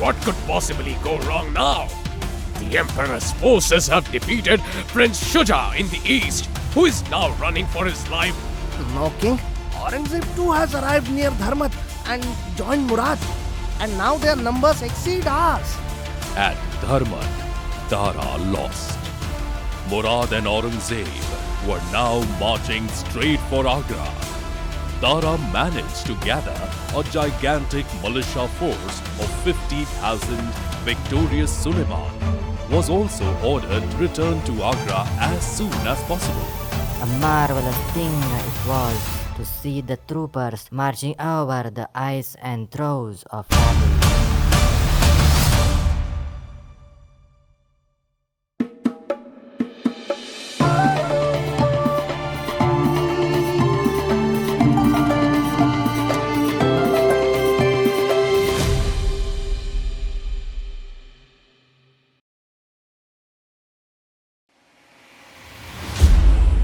What could possibly go wrong now? The Emperor's forces have defeated Prince Shuja in the east, who is now running for his life. No, King. Aurangzeb too has arrived near Dharmat and joined Murad. And now their numbers exceed ours. At Dharmat, Dara lost. Murad and Aurangzeb were now marching straight for Agra. Dara managed to gather a gigantic militia force of 50,000. Victorious Suleiman was also ordered to return to Agra as soon as possible. A marvelous thing it was to see the troopers marching over the ice and throes of battle.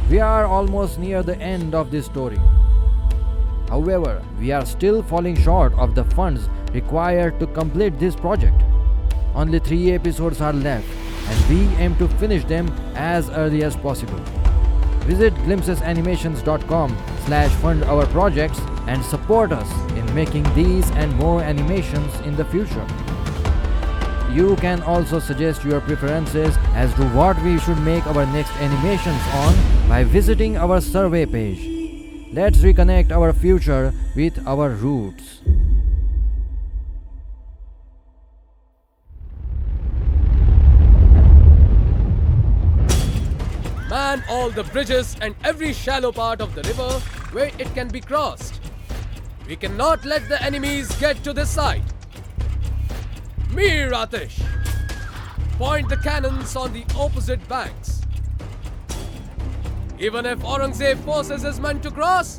We are almost near the end of this story. However, we are still falling short of the funds required to complete this project. Only 3 episodes are left, and we aim to finish them as early as possible. Visit glimpsesanimations.com/fund our projects and support us in making these and more animations in the future. You can also suggest your preferences as to what we should make our next animations on by visiting our survey page. Let's reconnect our future with our roots. Man all the bridges and every shallow part of the river where it can be crossed. We cannot let the enemies get to this side. Mir Atish! Point the cannons on the opposite banks. Even if Aurangzeb forces his men to cross,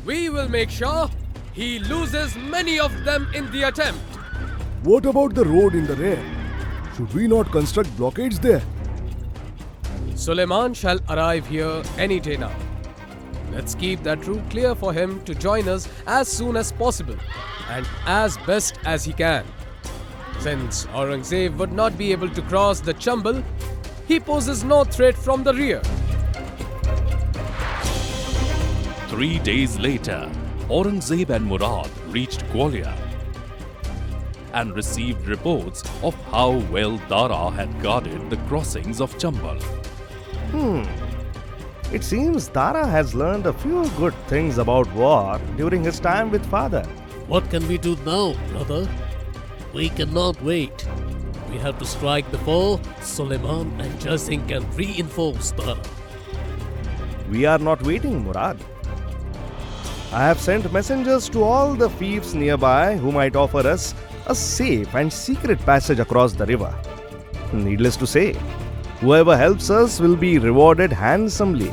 we will make sure he loses many of them in the attempt. What about the road in the rear? Should we not construct blockades there? Suleiman shall arrive here any day now. Let's keep that route clear for him to join us as soon as possible and as best as he can. Since Aurangzeb would not be able to cross the Chambal, he poses no threat from the rear. 3 days later, Aurangzeb and Murad reached Gwalior and received reports of how well Dara had guarded the crossings of Chambal. It seems Dara has learned a few good things about war during his time with father. What can we do now, brother? We cannot wait. We have to strike before Suleiman and Jazing can reinforce Dara. We are not waiting, Murad. I have sent messengers to all the fiefs nearby who might offer us a safe and secret passage across the river. Needless to say, whoever helps us will be rewarded handsomely.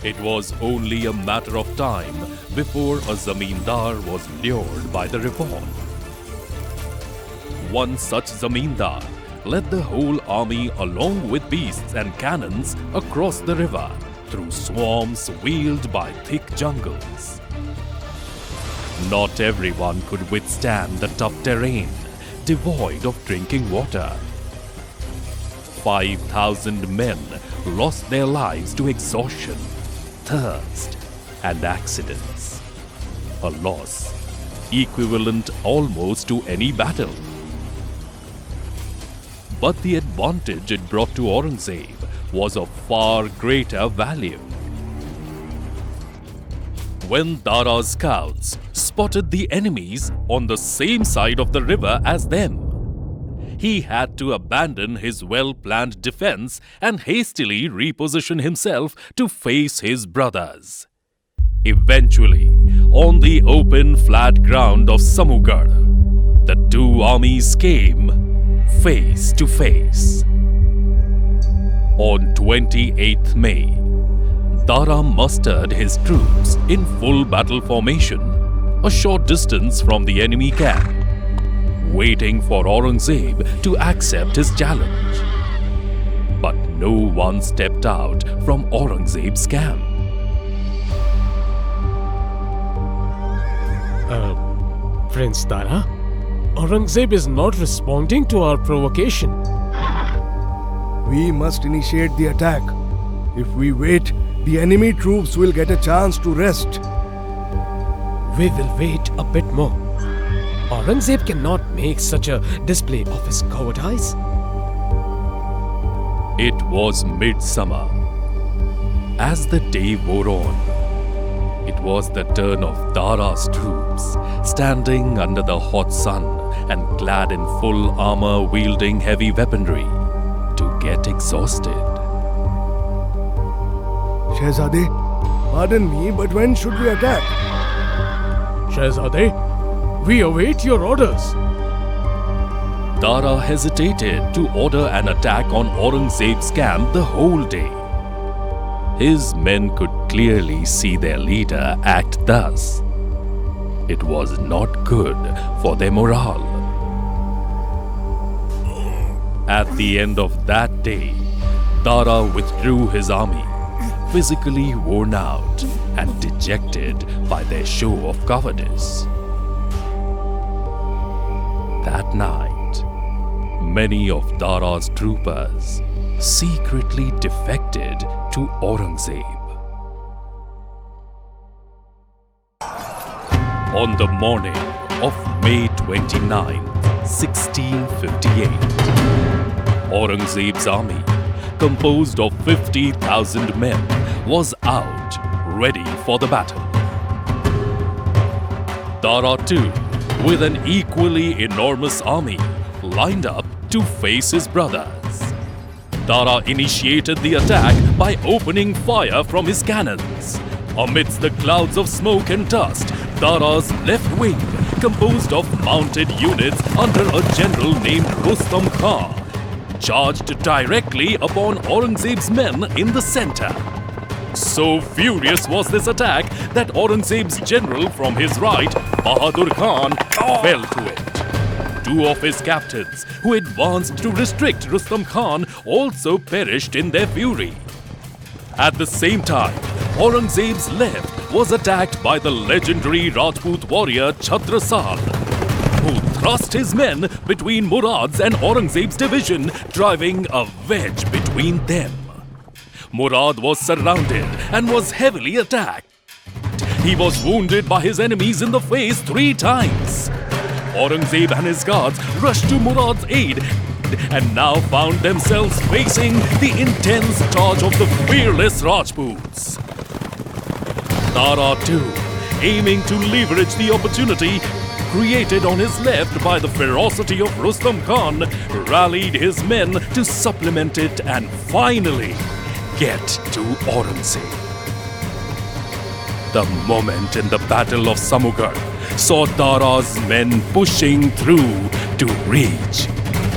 It was only a matter of time before a zamindar was lured by the revolt. One such zamindar led the whole army along with beasts and cannons across the river through swamps wheeled by thick jungles. Not everyone could withstand the tough terrain, devoid of drinking water. 5,000 men lost their lives to exhaustion, thirst, and accidents. A loss equivalent almost to any battle. But the advantage it brought to Aurangzeb was of far greater value. When Dara's scouts spotted the enemies on the same side of the river as them, he had to abandon his well-planned defense and hastily reposition himself to face his brothers. Eventually, on the open flat ground of Samugarh, the two armies came face to face. On 28th May, Dara mustered his troops in full battle formation, a short distance from the enemy camp, waiting for Aurangzeb to accept his challenge. But no one stepped out from Aurangzeb's camp. Prince Dara? Aurangzeb is not responding to our provocation. We must initiate the attack. If we wait, the enemy troops will get a chance to rest. We will wait a bit more. Aurangzeb cannot make such a display of his cowardice. It was midsummer. As the day wore on, it was the turn of Dara's troops, standing under the hot sun and clad in full armor wielding heavy weaponry, to get exhausted. Shehzade, pardon me, but when should we attack? Shehzade, we await your orders. Dara hesitated to order an attack on Aurangzeb's camp the whole day. His men could clearly see their leader act thus. It was not good for their morale. At the end of that day, Dara withdrew his army, physically worn out and dejected by their show of cowardice. That night, many of Dara's troopers secretly defected to Aurangzeb. On the morning of May 29, 1658, Aurangzeb's army, composed of 50,000 men, was out, ready for the battle. Dara too, with an equally enormous army, lined up to face his brothers. Dara initiated the attack by opening fire from his cannons. Amidst the clouds of smoke and dust, Dara's left wing, composed of mounted units under a general named Rustam Khan, charged directly upon Aurangzeb's men in the center. So furious was this attack that Aurangzeb's general from his right, Bahadur Khan, fell to it. Two of his captains, who advanced to restrict Rustam Khan, also perished in their fury. At the same time, Aurangzeb's left was attacked by the legendary Rajput warrior Chhatrasal, who thrust his men between Murad's and Aurangzeb's division, driving a wedge between them. Murad was surrounded and was heavily attacked. He was wounded by his enemies in the face 3 times. Aurangzeb and his guards rushed to Murad's aid and now found themselves facing the intense charge of the fearless Rajputs. Dara too, aiming to leverage the opportunity created on his left by the ferocity of Rustam Khan, rallied his men to supplement it and finally get to Aurangzeb. The moment in the Battle of Samugarh saw Dara's men pushing through to reach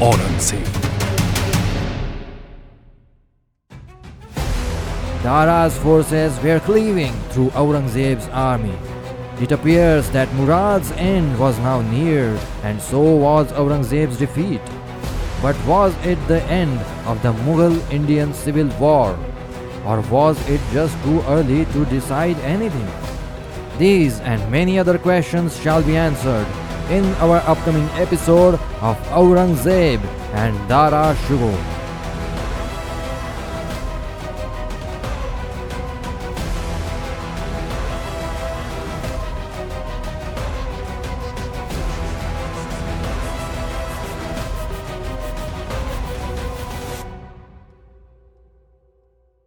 Aurangzeb. Dara's forces were cleaving through Aurangzeb's army. It appears that Murad's end was now near, and so was Aurangzeb's defeat. But was it the end of the Mughal-Indian civil war? Or was it just too early to decide anything? These and many other questions shall be answered in our upcoming episode of Aurangzeb and Dara Shukoh.